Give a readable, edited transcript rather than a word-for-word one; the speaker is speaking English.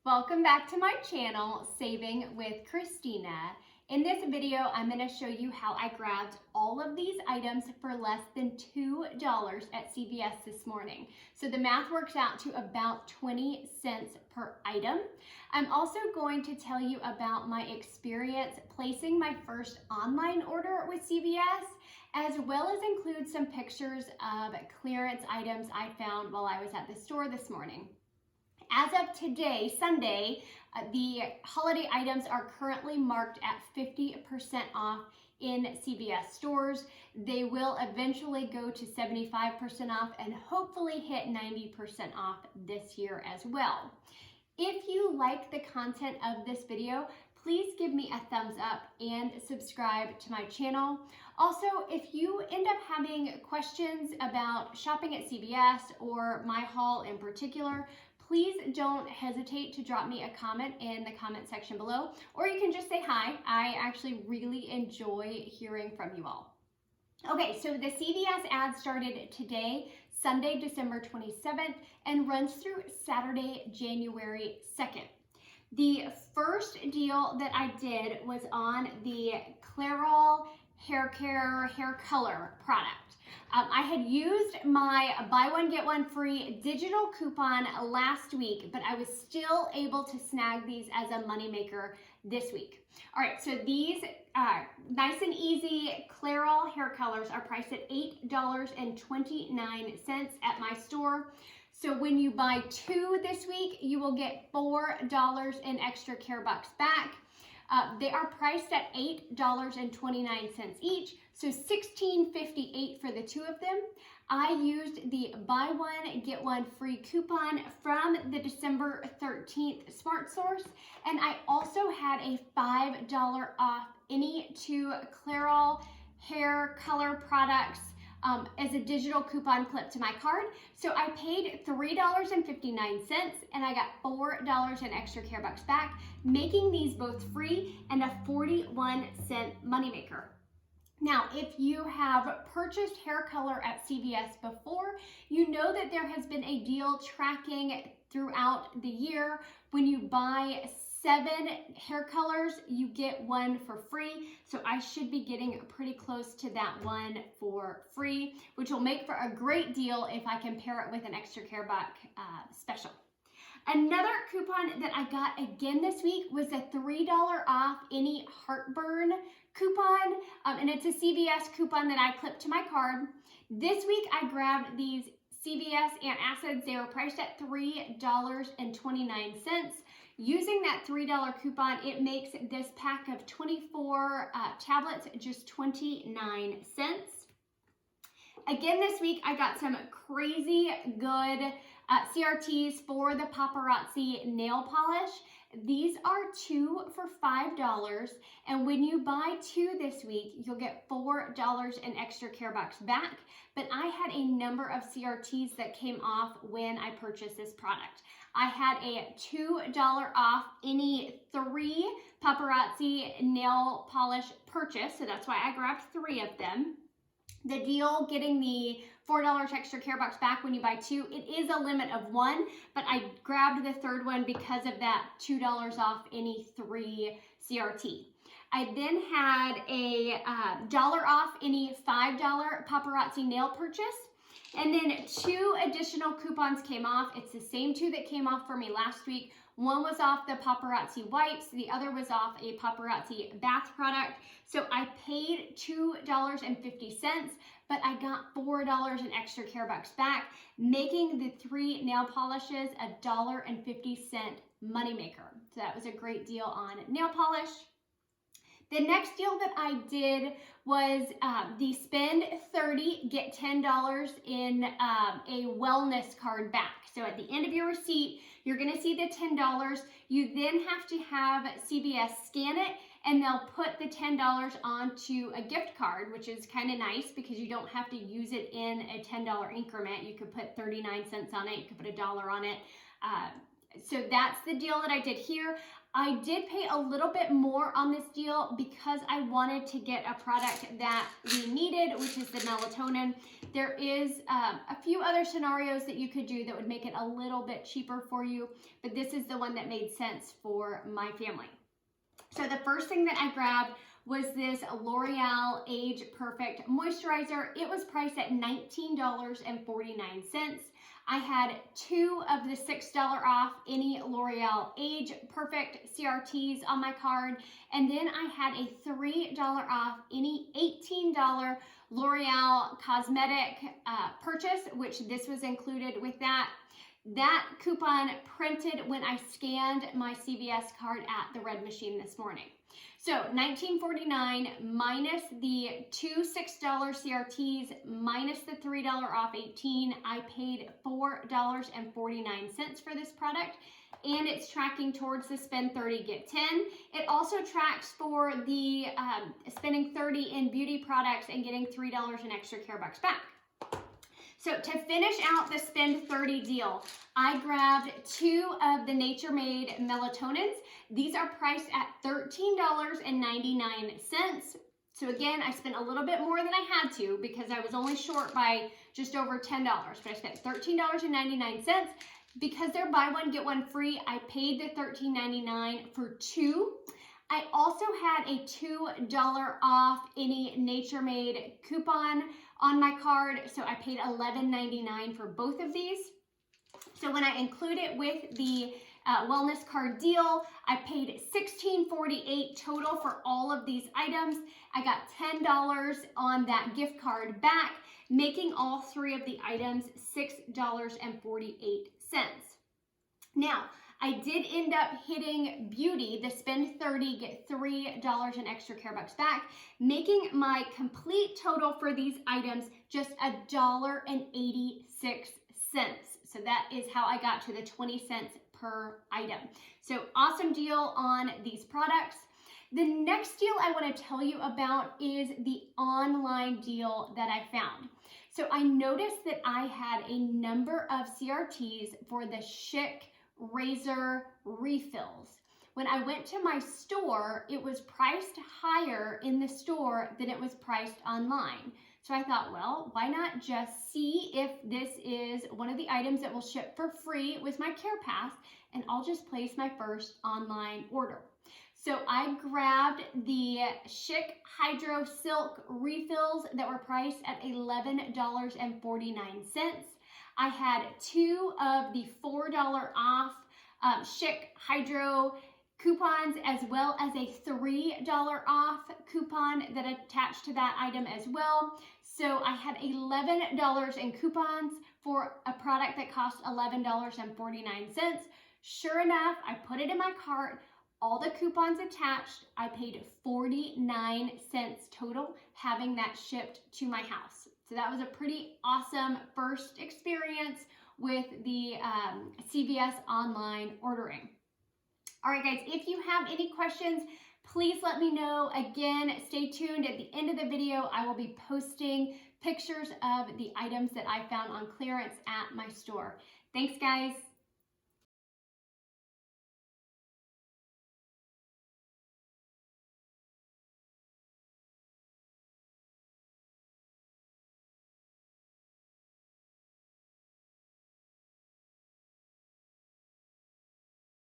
Welcome back to my channel, Saving with Christina. In this video, I'm going to show you how I grabbed all of these items for less than $2 at CVS this morning. So the math works out to about 20 cents per item. I'm also going to tell you about my experience placing my first online order with CVS, as well as include some pictures of clearance items I found while I was at the store this morning. As of today, Sunday, the holiday items are currently marked at 50% off in CVS stores. They will eventually go to 75% off and hopefully hit 90% off this year as well. If you like the content of this video, please give me a thumbs up and subscribe to my channel. Also, if you end up having questions about shopping at CVS or my haul in particular, please don't hesitate to drop me a comment in the comment section below, or you can just say hi. I actually really enjoy hearing from you all. Okay, so the CVS ad started today, Sunday, December 27th, and runs through Saturday, January 2nd. The first deal that I did was on the Clairol hair care, hair color product. I had used my buy one, get one free digital coupon last week, but I was still able to snag these as a moneymaker this week. All right, so these nice and easy Clairol hair colors are priced at $8.29 at my store. So when you buy two this week, you will get $4 in extra care bucks back. They are priced at $8.29 each, so $16.58 for the two of them. I used the buy one, get one free coupon from the December 13th Smart Source, and I also had a $5 off any two Clairol hair color products as a digital coupon clip to my card. So I paid $3.59 and I got $4 in extra care bucks back, making these both free and a 41-cent moneymaker. Now, if you have purchased hair color at CVS before, you know that there has been a deal tracking throughout the year. When you buy 7 hair colors, you get one for free. So I should be getting pretty close to that one for free, which will make for a great deal if I can pair it with an extra care buck special. Another coupon that I got again this week was a $3 off any heartburn coupon, and it's a CVS coupon that I clipped to my card. This week I grabbed these CVS antacids. They were priced at $3.29. Using that $3 coupon, it makes this pack of 24 tablets just 29 cents. Again this week, I got some crazy good CRTs for the paparazzi nail polish. These are 2 for $5, and when you buy 2 this week, you'll get $4 in extra care bucks back. But I had a number of CRTs that came off when I purchased this product. I had a $2 off any 3 paparazzi nail polish purchase, so that's why I grabbed 3 of them. The deal getting the $4 extra care bucks back when you buy 2, it is a limit of 1, but I grabbed the third one because of that $2 off any 3 CRT. I then had a $1 off any $5 paparazzi nail purchase. And then 2 additional coupons came off. It's the same 2 that came off for me last week. One was off the paparazzi wipes. The other was off a paparazzi bath product. So I paid $2.50, but I got $4 in extra care bucks back, making the 3 nail polishes a $1.50 moneymaker. So that was a great deal on nail polish. The next deal that I did was the spend 30, get $10 in a wellness card back. So at the end of your receipt, you're gonna see the $10. You then have to have CVS scan it, and they'll put the $10 onto a gift card, which is kind of nice because you don't have to use it in a $10 increment. You could put 39 cents on it, you could put $1 on it. So that's the deal that I did here. I did pay a little bit more on this deal because I wanted to get a product that we needed, which is the melatonin. There is a few other scenarios that you could do that would make it a little bit cheaper for you, but this is the one that made sense for my family. So the first thing that I grabbed was this L'Oreal Age Perfect Moisturizer. It was priced at $19.49. I had 2 of the $6 off any L'Oreal Age Perfect CRTs on my card. And then I had a $3 off any $18 L'Oreal cosmetic purchase, which this was included with that. That coupon printed when I scanned my CVS card at the red machine this morning. So $19.49 minus the 2 $6 CRTs minus the $3 off 18, I paid $4.49 for this product, and it's tracking towards the spend 30 get 10. It also tracks for the spending 30 in beauty products and getting $3 in extra care bucks back. So to finish out the spend 30 deal, I grabbed 2 of the Nature Made melatonins. These are priced at $13.99. So again, I spent a little bit more than I had to because I was only short by just over $10, but I spent $13.99. Because they're buy one, get one free, I paid the $13.99 for 2. I also had a $2 off any Nature Made coupon on my card, so I paid $11.99 for both of these. So when I include it with the wellness card deal, I paid $16.48 total for all of these items. I got $10 on that gift card back, making all 3 of the items $6.48. Now, I did end up hitting beauty, the spend 30, get $3 in extra care bucks back, making my complete total for these items just $1.86. So that is how I got to the 20 cents per item. So awesome deal on these products. The next deal I want to tell you about is the online deal that I found. So I noticed that I had a number of CRTs for the Schick razor refills. When I went to my store, it was priced higher in the store than it was priced online. So I thought, well, why not just see if this is one of the items that will ship for free with my CarePass, and I'll just place my first online order. So I grabbed the Schick Hydro Silk refills that were priced at $11.49. I had 2 of the $4 off Schick Hydro coupons, as well as a $3 off coupon that attached to that item as well. So I had $11 in coupons for a product that cost $11.49. Sure enough, I put it in my cart, all the coupons attached. I paid 49 cents total, having that shipped to my house. So that was a pretty awesome first experience with the CVS online ordering. All right, guys, if you have any questions, please let me know. Again, stay tuned. At the end of the video, I will be posting pictures of the items that I found on clearance at my store. Thanks, guys.